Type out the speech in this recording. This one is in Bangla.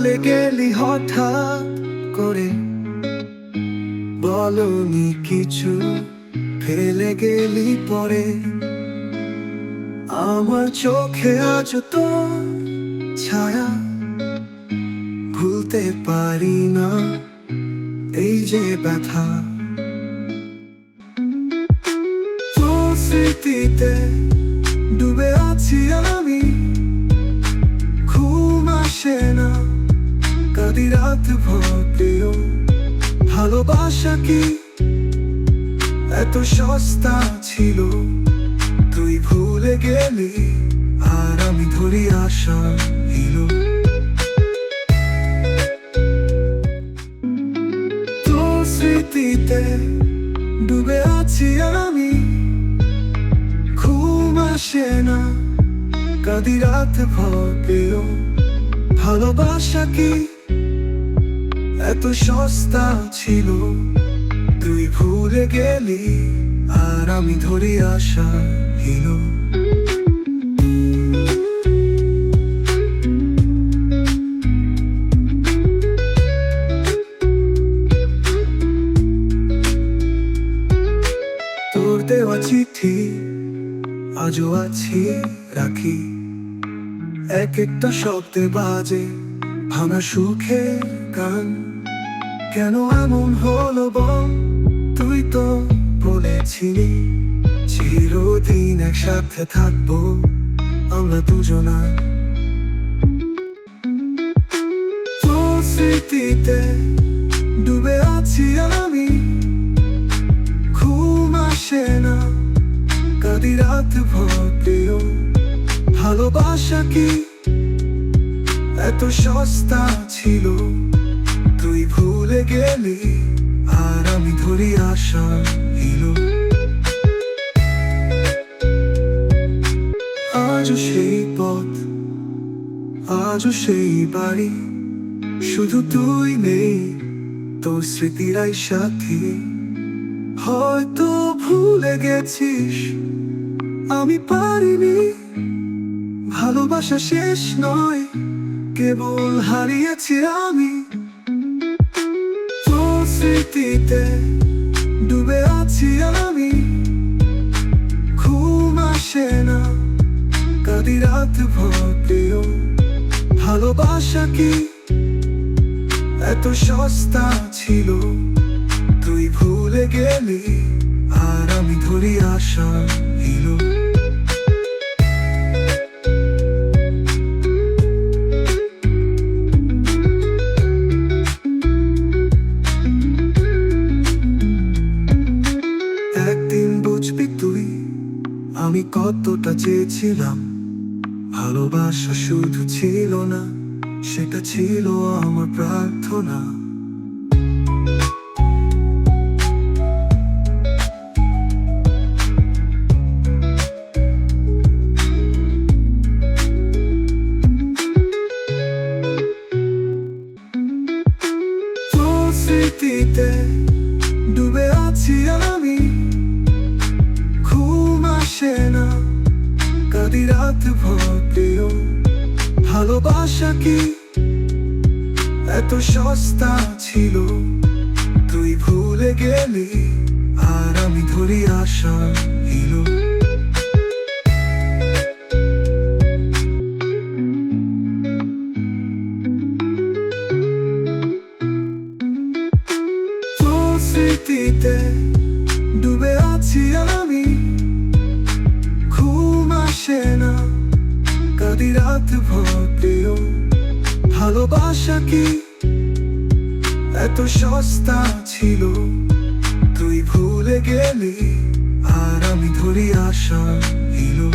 চলে গেলি হঠাৎ করে, বলনি কিছু, ফেলে গেলি পরে। আমার চোখে আজ তোর ছায়া, ভুলতে পারি না এই যে ব্যথা। তোর স্মৃতিতে ডুবে আছি আমি, ঘুম আসে না, কাঁদি রাত ভর প্রিয়। ভালোবাসা কি এত সস্তা ছিল? তুই ভুলে গেলি আর আমি ধরি আশা হিলো। তোর স্মৃতিতে ডুবে আছি আমি, ঘুম আসে না, কাঁদি রাত ভর প্রিয়। ভালোবাসা কি এত সস্তা ছিল? তুই ভুলে গেলি আর আমি ধরি আশা হিলো। তোর দেওয়া চিঠি আজও আছি রাখি, এক একটা শব্দে বাজে ভাঙা সুখের গান। কেন এমন হলো বল, তুই তো বলেছিলি চিরদিন একসাথে থাকবো আমরা দুজনা। তোর স্মৃতিতে ডুবে আছি আমি, ঘুম আসে না, কাঁদি রাত ভর প্রিয়। ভালোবাসা কি এত সস্তা ছিল? তুই ভুলে গেলি আর আমি ধরি আশা হিলো। আজও সেই পথ, আজও সেই বাড়ি, শুধু তুই নেই, তোর স্মৃতিরাই সাথী। হয়তো ভুলে গেছিস, আমি পারিনি। ভালোবাসা শেষ নয়, কেবল হারিয়েছি আমি। তোর স্মৃতিতে ডুবে আছি আমি, ঘুম আসে না, কাঁদি রাত ভর প্রিয়। ভালোবাসা কি এত সস্তা ছিল? তুই ভুলে গেলি আর আমি ধরি আশা হিলো। একদিন বুঝবি তুই আমি কতটা চেয়েছিলাম। ভালোবাসা শুধু ছিল না, সেটা ছিল আমার প্রার্থনা। তোর স্মৃতিতে ডুবে আছি আমি, ঘুম আসে না, কাঁদি রাত ভর প্রিয়। ভালোবাসা কি এত সস্তা ছিল? তুই ভুলে গেলি আর আমি ধরি আশা হিলো। তোর স্মৃতিতে ডুবে আছি আমি, ঘুম আসে না, কাঁদি রাত ভর প্রিয়। ভালোবাসা কি এত সস্তা ছিল? তুই ভুলে গেলি আর আমি ধরি আশা হিলো।